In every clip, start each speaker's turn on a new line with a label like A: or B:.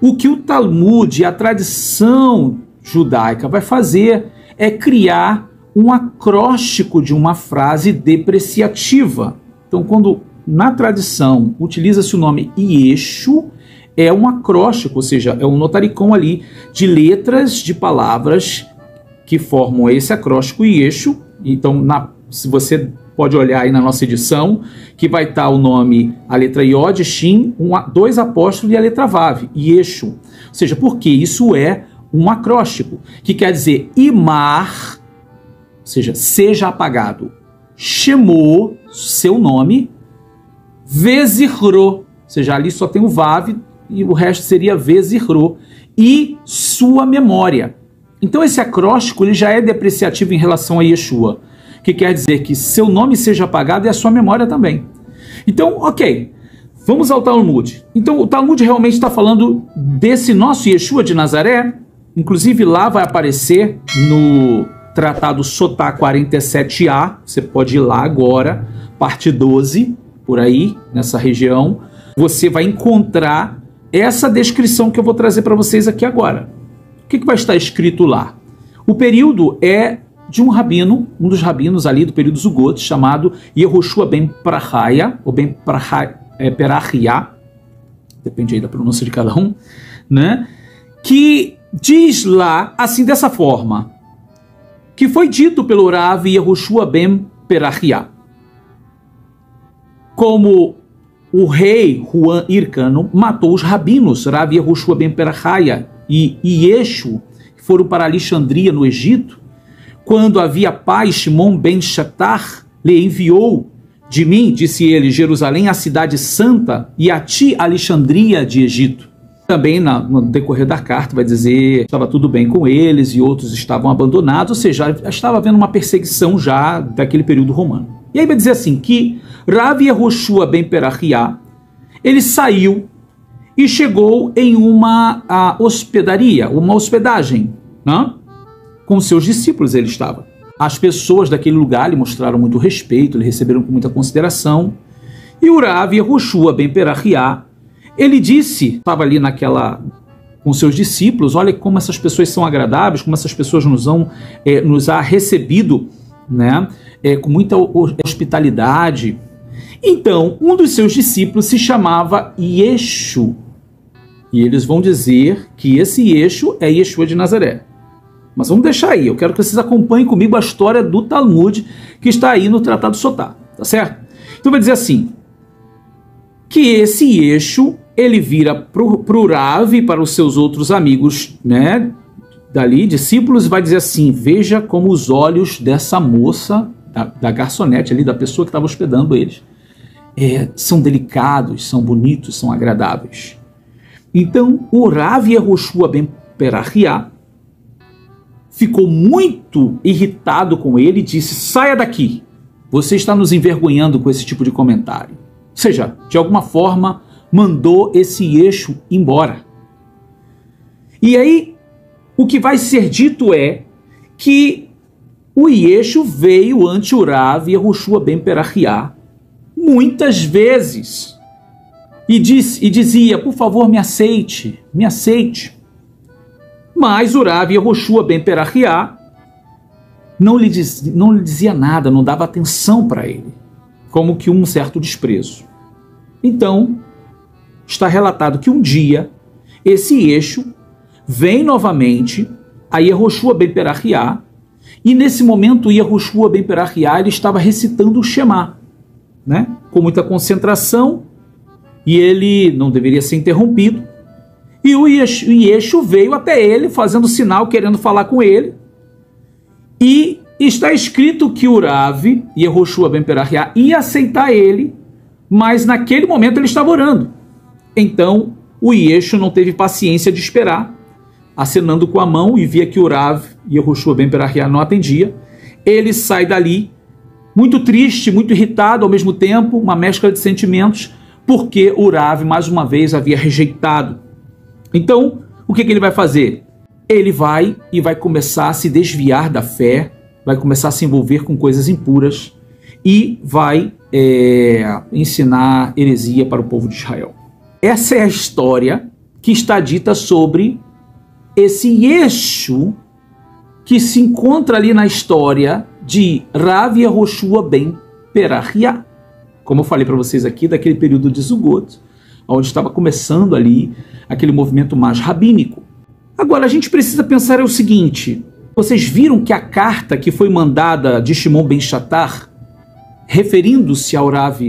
A: O que o Talmud, a tradição judaica, vai fazer é criar um acróstico de uma frase depreciativa. Então, quando na tradição utiliza-se o nome Yeshu, é um acróstico, ou seja, é um notaricon ali de letras de palavras que formam esse acróstico Yeshu. Então, se você pode olhar aí na nossa edição, que vai estar o nome, a letra Yod, Shin, dois apóstolos e a letra Vav, Yeshu. Ou seja, porque isso é um acróstico, que quer dizer Imar, ou seja, seja apagado. Shemo, seu nome, Vezirro, ou seja, ali só tem o Vav e o resto seria Vezirro, e sua memória. Então esse acróstico ele já é depreciativo em relação a Yeshua, que quer dizer que seu nome seja apagado e a sua memória também. Então, ok, vamos ao Talmud. Então o Talmud realmente está falando desse nosso Yeshua de Nazaré, inclusive lá vai aparecer no Tratado Sotá 47a, você pode ir lá agora, parte 12, por aí, nessa região, você vai encontrar essa descrição que eu vou trazer para vocês aqui agora. O que vai estar escrito lá? O período é de um rabino, um dos rabinos ali do período Zugot, chamado Yehoshua ben Prachia, ou ben Perachia, depende aí da pronúncia de cada um, né? Que diz lá, assim, dessa forma, que foi dito pelo Rav Yehoshua ben Perachia, como o rei Juan Hircano matou os rabinos Rav Yehoshua ben Perachia e Yeshu, que foram para Alexandria, no Egito, quando havia paz, Shimon ben Shatar lhe enviou de mim, disse ele, Jerusalém, a cidade santa, e a ti, Alexandria de Egito. Também no decorrer da carta vai dizer que estava tudo bem com eles e outros estavam abandonados, ou seja, já estava havendo uma perseguição já daquele período romano. E aí vai dizer assim, que Rav Yehoshua ben Perachia, ele saiu e chegou em uma hospedaria, uma hospedagem, né? Com seus discípulos ele estava. As pessoas daquele lugar lhe mostraram muito respeito, lhe receberam com muita consideração. E o Rav Yehoshua ben Perachia, ele disse, estava ali com seus discípulos, olha como essas pessoas são agradáveis, como essas pessoas nos há recebido, né, com muita hospitalidade. Então, um dos seus discípulos se chamava Yeshu. E eles vão dizer que esse Yeshu é Yeshua de Nazaré. Mas vamos deixar aí, eu quero que vocês acompanhem comigo a história do Talmud, que está aí no Tratado Sotá, tá certo? Então vai dizer assim, que esse Yeshu, ele vira para o Rav e para os seus outros amigos, né, dali, discípulos, e vai dizer assim, veja como os olhos dessa moça, da garçonete ali, da pessoa que estava hospedando eles, são delicados, são bonitos, são agradáveis. Então, o Rav Yehoshua ben Perachia ficou muito irritado com ele e disse, saia daqui, você está nos envergonhando com esse tipo de comentário. Ou seja, de alguma forma, mandou esse Yeshu embora. E aí, o que vai ser dito é que o Yeshu veio ante o Rav Yehoshua ben Perachia muitas vezes e dizia, por favor, me aceite, me aceite. Mas o Rav Yehoshua ben Perachia não lhe dizia nada, não dava atenção para ele, como que um certo desprezo. Então, está relatado que um dia, esse Yeshu vem novamente a Yehoshua ben Perachia, e nesse momento Yehoshua ben Perachia ele estava recitando o Shema, né? Com muita concentração, e ele não deveria ser interrompido. E o Yeshu veio até ele, fazendo sinal, querendo falar com ele. E está escrito que o Rav Yehoshua ben Perachia ia aceitar ele, mas naquele momento ele estava orando. Então o Yeshu não teve paciência de esperar, acenando com a mão, e via que o Rav Yehoshua ben Perachia não atendia. Ele sai dali, muito triste, muito irritado ao mesmo tempo, uma mescla de sentimentos, porque o Rav mais uma vez havia rejeitado. Então, o que ele vai fazer? Ele vai começar a se desviar da fé, vai começar a se envolver com coisas impuras e vai ensinar heresia para o povo de Israel. Essa é a história que está dita sobre esse Yeshu que se encontra ali na história de Rav Yehoshua ben Perachia, como eu falei para vocês aqui, daquele período de Zugot, onde estava começando ali aquele movimento mais rabínico. Agora, a gente precisa pensar o seguinte: vocês viram que a carta que foi mandada de Shimon ben Shatar, referindo-se ao Rav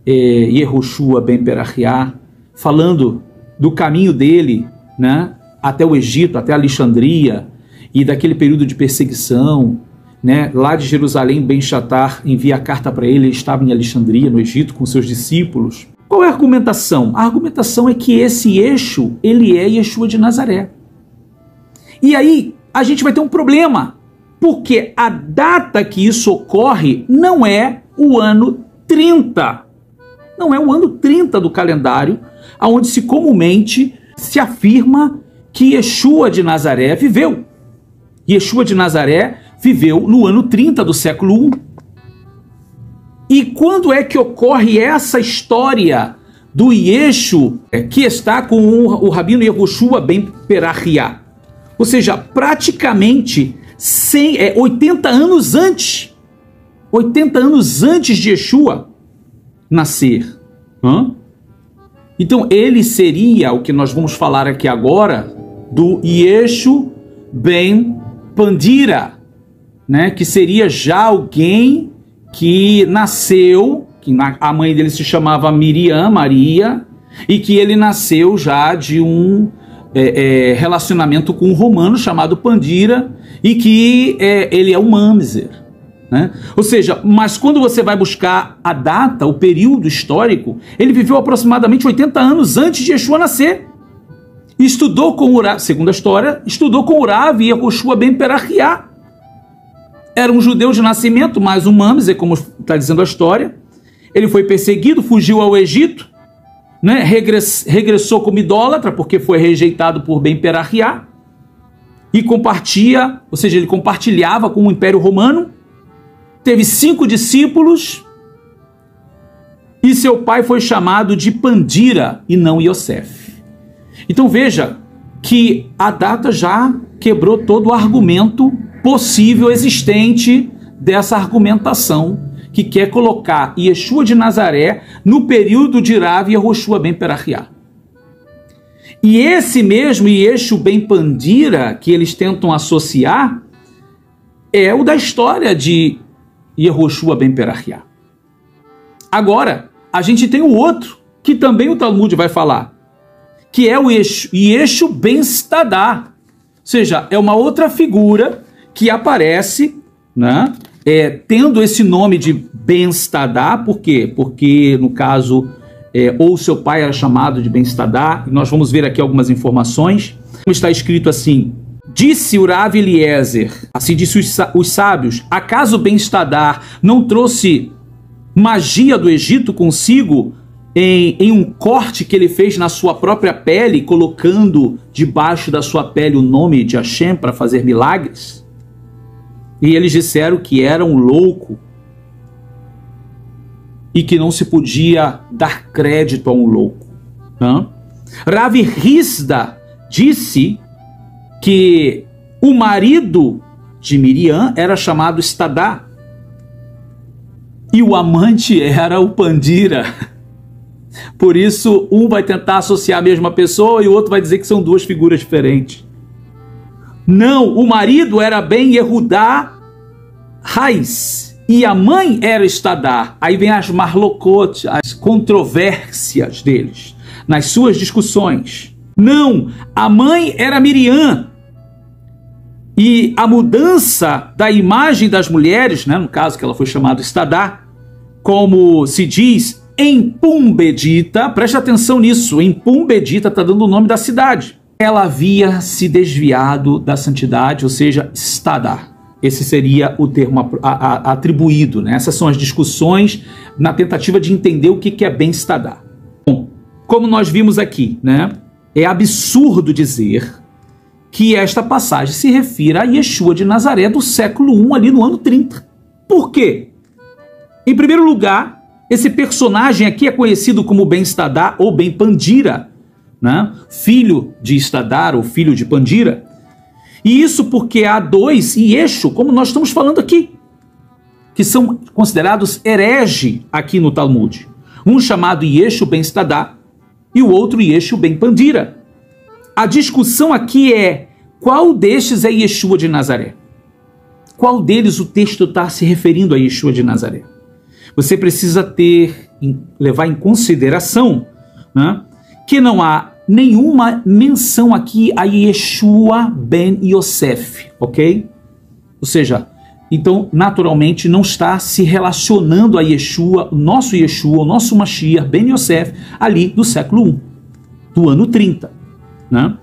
A: Yehoshua ben Perachia, falando do caminho dele, né, até o Egito, até Alexandria, e daquele período de perseguição, né, lá de Jerusalém, Ben Shatar envia a carta para ele estava em Alexandria, no Egito, com seus discípulos. Qual é a argumentação? A argumentação é que esse Yeshu, ele é Yeshua de Nazaré. E aí, a gente vai ter um problema, porque a data que isso ocorre não é o ano 30. Não é o ano 30 do calendário, onde se comumente se afirma que Yeshua de Nazaré viveu. Yeshua de Nazaré viveu no ano 30 do século I. E quando é que ocorre essa história do Yeshu que está com o Rabino Yehoshua ben Perachia? Ou seja, praticamente 80 anos antes. 80 anos antes de Yeshua nascer. Então ele seria o que nós vamos falar aqui agora do Yeshu ben Pandira, né? Que seria já alguém que nasceu, que a mãe dele se chamava Miriam, Maria, e que ele nasceu já de um relacionamento com um romano chamado Pandira, e que ele é um mamzer, né? Ou seja, mas quando você vai buscar a data, o período histórico, ele viveu aproximadamente 80 anos antes de Yeshua nascer. Estudou com o Rav, segundo a história, estudou com o Rav Yehoshua ben Perachia. Era um judeu de nascimento, mas um mamzer, como está dizendo a história. Ele foi perseguido, fugiu ao Egito, né? Regressou como idólatra, porque foi rejeitado por Ben Perachia, e compartilha, ou seja, ele compartilhava com o Império Romano, teve 5 discípulos, e seu pai foi chamado de Pandira e não Yosef. Então veja que a data já quebrou todo o argumento possível existente dessa argumentação que quer colocar Yeshua de Nazaré no período de Rav Yehoshua ben Perachia. E esse mesmo Yeshu ben Pandira que eles tentam associar é o da história de Yehoshua ben Perachia. Agora, a gente tem o outro, que também o Talmud vai falar, que é o Yeshu ben Stadá. Ou seja, é uma outra figura que aparece, né, tendo esse nome de Ben Stadá. Por quê? Porque, no caso, ou seu pai era chamado de Ben Stadá, e nós vamos ver aqui algumas informações. Está escrito assim: disse o Rav Eliezer, assim disse os sábios, acaso Ben Stadá não trouxe magia do Egito consigo em um corte que ele fez na sua própria pele, colocando debaixo da sua pele o nome de Hashem para fazer milagres? E eles disseram que era um louco e que não se podia dar crédito a um louco. Rav Hizda disse que o marido de Miriam era chamado Stadá e o amante era o Pandira. Por isso, um vai tentar associar a mesma pessoa e o outro vai dizer que são duas figuras diferentes. Não, o marido era Ben Yehudá Raiz e a mãe era Stadá. Aí vem as marlokot, as controvérsias deles, nas suas discussões. Não, a mãe era Miriam. E a mudança da imagem das mulheres, né, no caso que ela foi chamada Stadá, como se diz em Pumbedita, preste atenção nisso, em Pumbedita está dando o nome da cidade. Ela havia se desviado da santidade, ou seja, Stadá. Esse seria o termo atribuído, né? Essas são as discussões na tentativa de entender o que é Ben Stadá. Bom, como nós vimos aqui, né, é absurdo dizer que esta passagem se refira a Yeshua de Nazaré do século I, ali no ano 30. Por quê? Em primeiro lugar, esse personagem aqui é conhecido como Ben Stadá ou Ben Pandira, né? Filho de Stadar, ou filho de Pandira. E isso porque há dois Yeshu, como nós estamos falando aqui, que são considerados herege aqui no Talmud. Um chamado Yeshu ben Stadar e o outro Yeshu ben Pandira. A discussão aqui é qual destes é Yeshua de Nazaré? Qual deles o texto está se referindo a Yeshua de Nazaré? Você precisa levar em consideração, né, que não há nenhuma menção aqui a Yeshua ben Yosef, ok? Ou seja, então, naturalmente, não está se relacionando a Yeshua, o nosso Mashiach ben Yosef, ali do século I, do ano 30, né?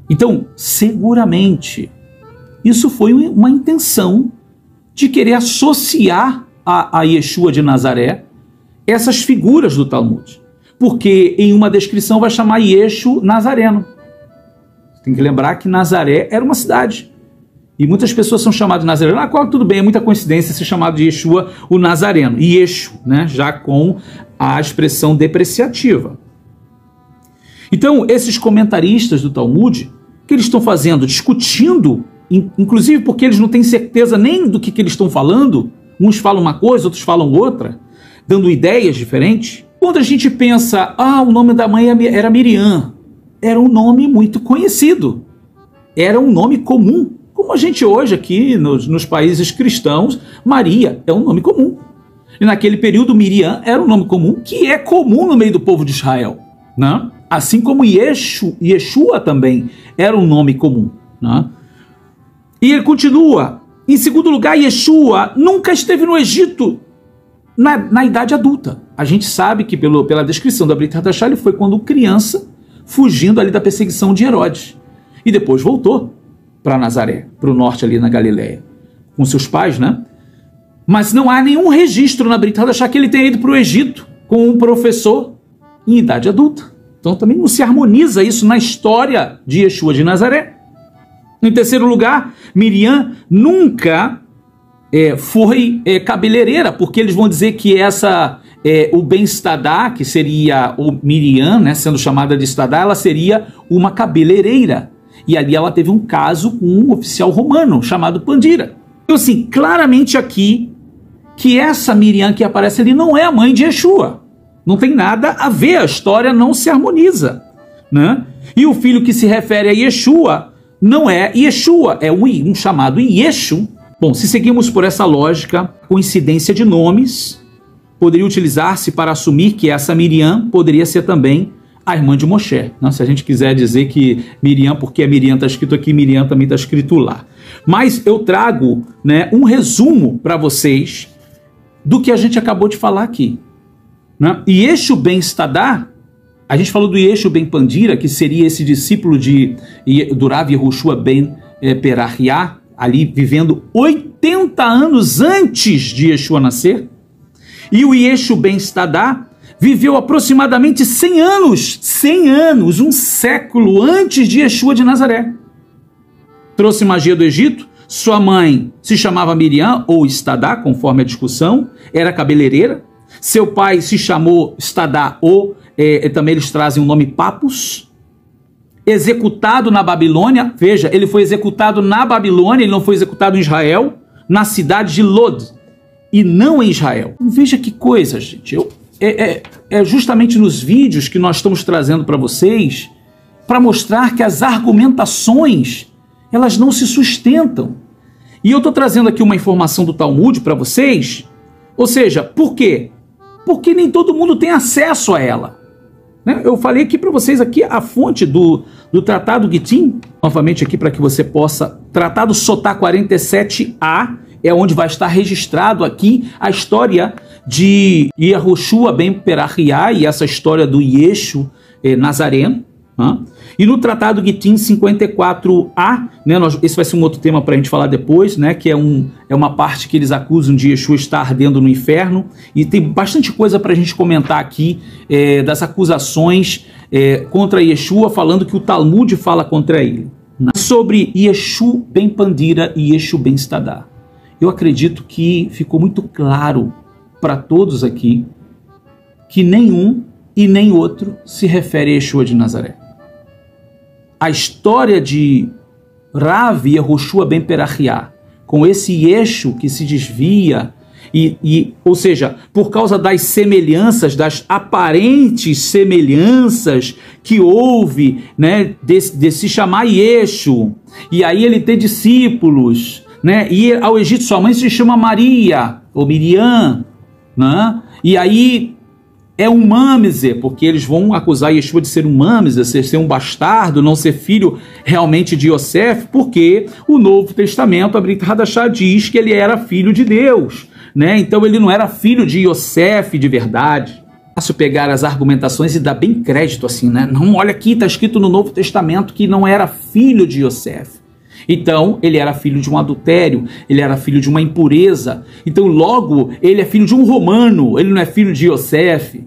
A: Então, seguramente, isso foi uma intenção de querer associar a Yeshua de Nazaré essas figuras do Talmud. Porque em uma descrição vai chamar Yeshu Nazareno. Você tem que lembrar que Nazaré era uma cidade. E muitas pessoas são chamadas de Nazareno. Tudo bem, é muita coincidência ser chamado de Yeshua o Nazareno. Yeshu, né? Já com a expressão depreciativa. Então, esses comentaristas do Talmud, o que eles estão fazendo? Discutindo, inclusive porque eles não têm certeza nem do que eles estão falando. Uns falam uma coisa, outros falam outra, dando ideias diferentes. Quando a gente pensa, o nome da mãe era Miriam, era um nome muito conhecido, era um nome comum, como a gente hoje aqui nos países cristãos, Maria é um nome comum. E naquele período Miriam era um nome comum, que é comum no meio do povo de Israel, né? Assim como Yeshua também era um nome comum, né? E ele continua, em segundo lugar, Yeshua nunca esteve no Egito na idade adulta. A gente sabe que pela descrição da Brit Hadashah, ele foi quando criança, fugindo ali da perseguição de Herodes. E depois voltou para Nazaré, para o norte ali na Galileia, com seus pais, né? Mas não há nenhum registro na Brit Hadashah que ele tenha ido para o Egito com um professor em idade adulta. Então também não se harmoniza isso na história de Yeshua de Nazaré. Em terceiro lugar, Miriam nunca foi cabeleireira, porque eles vão dizer que o Ben Stadar, que seria o Miriam, né, sendo chamada de Stadar, ela seria uma cabeleireira. E ali ela teve um caso com um oficial romano chamado Pandira. Então assim, claramente aqui, que essa Miriam que aparece ali não é a mãe de Yeshua. Não tem nada a ver, a história não se harmoniza, né? E o filho que se refere a Yeshua não é Yeshua, é um chamado Yeshu. Bom, se seguimos por essa lógica, coincidência de nomes poderia utilizar-se para assumir que essa Miriam poderia ser também a irmã de Moshe. Não? Se a gente quiser dizer que Miriam, porque a Miriam está escrito aqui, Miriam também está escrito lá. Mas eu trago, né, um resumo para vocês do que a gente acabou de falar aqui. Né? Yeshu ben Stadar, a gente falou do Yeshu ben Pandira, que seria esse discípulo do Rav Yehoshua ben Perahiah, ali vivendo 80 anos antes de Yeshua nascer. E o Yeshu ben Stadar viveu aproximadamente 100 anos, um século antes de Yeshua de Nazaré. Trouxe magia do Egito, sua mãe se chamava Miriam ou Stadar, conforme a discussão, era cabeleireira. Seu pai se chamou Stadar ou também eles trazem o nome Papus. Executado na Babilônia, veja, ele foi executado na Babilônia, ele não foi executado em Israel, na cidade de Lod, e não em Israel. Veja que coisa, gente. É justamente nos vídeos que nós estamos trazendo para vocês, para mostrar que as argumentações, elas não se sustentam. E eu estou trazendo aqui uma informação do Talmud para vocês, ou seja, por quê? Porque nem todo mundo tem acesso a ela. Eu falei aqui para vocês aqui a fonte do Tratado Gittin, novamente aqui para que você possa, Tratado Sotá 47a, é onde vai estar registrado aqui a história de Yehoshua ben Perahiah e essa história do Yeshu Nazareno. E no Tratado Gittin 54a, né, esse vai ser um outro tema para a gente falar depois, né, que é uma parte que eles acusam de Yeshua estar ardendo no inferno, e tem bastante coisa para a gente comentar aqui das acusações contra Yeshua, falando que o Talmud fala contra ele. Sobre Yeshu ben Pandira e Yeshu ben Stadar, eu acredito que ficou muito claro para todos aqui que nenhum e nem outro se refere a Yeshua de Nazaré. A história de Rav Yehoshua ben Perachiah, com esse Yeshu que se desvia, ou seja, por causa das semelhanças, das aparentes semelhanças que houve, né, de se chamar Yeshu, e aí ele ter discípulos, né, e ao Egito sua mãe se chama Maria, ou Miriam, né, e aí é um mamzer, porque eles vão acusar Yeshua de ser um mamzer, ser um bastardo, não ser filho realmente de Yosef, porque o Novo Testamento, a Brit Hadashah, diz que ele era filho de Deus, né? Então ele não era filho de Yosef de verdade. É fácil pegar as argumentações e dar bem crédito assim, né? Não, olha aqui, está escrito no Novo Testamento que não era filho de Yosef. Então, ele era filho de um adultério, ele era filho de uma impureza. Então, logo, ele é filho de um romano, ele não é filho de Yosef.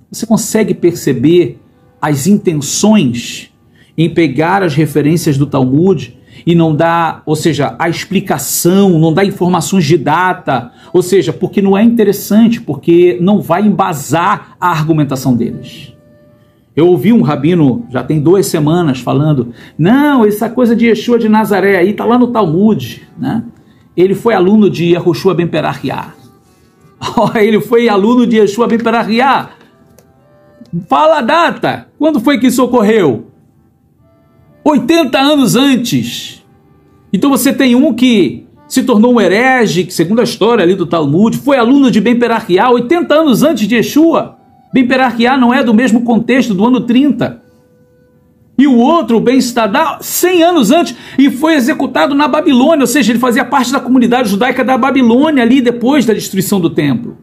A: Você consegue perceber as intenções em pegar as referências do Talmud e não dar, ou seja, a explicação, não dar informações de data, ou seja, porque não é interessante, porque não vai embasar a argumentação deles. Eu ouvi um rabino, já tem 2 semanas, falando, não, essa coisa de Yeshua de Nazaré aí está lá no Talmud, né? Ele foi aluno de Yehoshua ben Perachiah. Ele foi aluno de Yeshua ben Perachiah. Fala a data, quando foi que isso ocorreu? 80 anos antes. Então você tem um que se tornou um herege, que segundo a história ali do Talmud, foi aluno de Ben Perachiah 80 anos antes de Yeshua. Ben Perachiah não é do mesmo contexto, do ano 30. E o outro, Ben Stadá, 100 anos antes, e foi executado na Babilônia, ou seja, ele fazia parte da comunidade judaica da Babilônia ali depois da destruição do templo.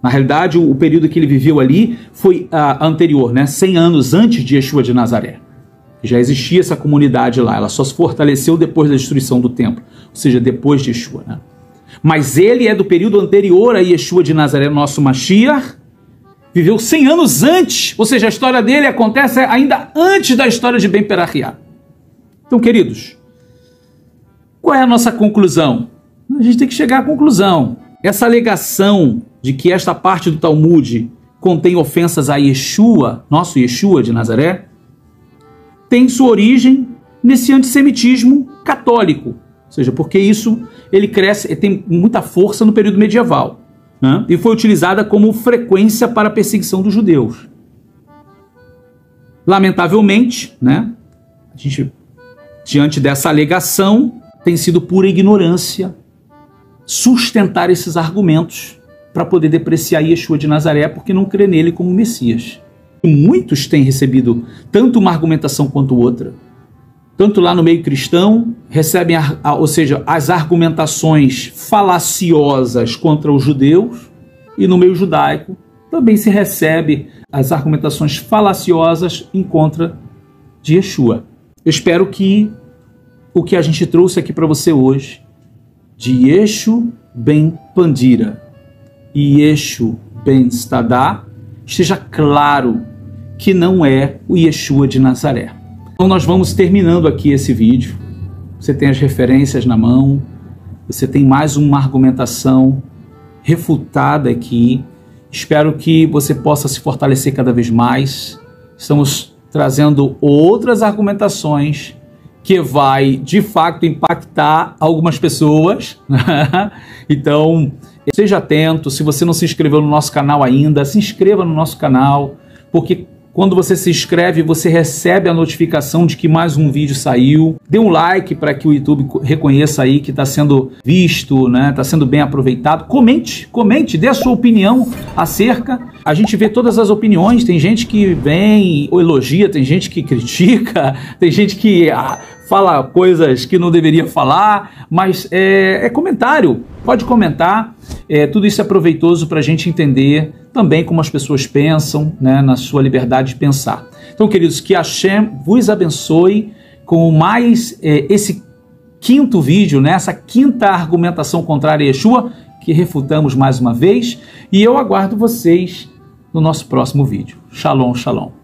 A: Na realidade, o período que ele viveu ali foi anterior, né? 100 anos antes de Yeshua de Nazaré. Já existia essa comunidade lá, ela só se fortaleceu depois da destruição do templo, ou seja, depois de Yeshua, né? Mas ele é do período anterior a Yeshua de Nazaré, nosso Mashiach, viveu 100 anos antes, ou seja, a história dele acontece ainda antes da história de Ben Perachiah. Então, queridos, qual é a nossa conclusão? A gente tem que chegar à conclusão. Essa alegação de que esta parte do Talmud contém ofensas a Yeshua, nosso Yeshua de Nazaré, tem sua origem nesse antissemitismo católico, ou seja, porque isso ele cresce, tem muita força no período medieval, né? E foi utilizada como frequência para a perseguição dos judeus. Lamentavelmente, né, a gente, diante dessa alegação, tem sido pura ignorância sustentar esses argumentos para poder depreciar Yeshua de Nazaré, porque não crê nele como Messias. Muitos têm recebido tanto uma argumentação quanto outra. Tanto lá no meio cristão, recebem, ou seja, as argumentações falaciosas contra os judeus, e no meio judaico também se recebe as argumentações falaciosas em contra de Yeshua. Eu espero que o que a gente trouxe aqui para você hoje, de Yeshu ben Pandira e Yeshu ben Stadá, esteja claro que não é o Yeshua de Nazaré. Então nós vamos terminando aqui esse vídeo. Você tem as referências na mão, você tem mais uma argumentação refutada aqui. Espero que você possa se fortalecer cada vez mais. Estamos trazendo outras argumentações que vai, de fato, impactar algumas pessoas. Então, seja atento. Se você não se inscreveu no nosso canal ainda, se inscreva no nosso canal, porque quando você se inscreve, você recebe a notificação de que mais um vídeo saiu. Dê um like para que o YouTube reconheça aí que está sendo visto, né? Está sendo bem aproveitado. Comente, dê a sua opinião acerca. A gente vê todas as opiniões. Tem gente que vem ou elogia, tem gente que critica, tem gente que fala coisas que não deveria falar, mas é comentário. Pode comentar. Tudo isso é proveitoso para a gente entender também como as pessoas pensam, né, na sua liberdade de pensar. Então, queridos, que Hashem vos abençoe com mais esse quinto vídeo, né, essa quinta argumentação contrária a Yeshua, que refutamos mais uma vez, e eu aguardo vocês no nosso próximo vídeo. Shalom, shalom.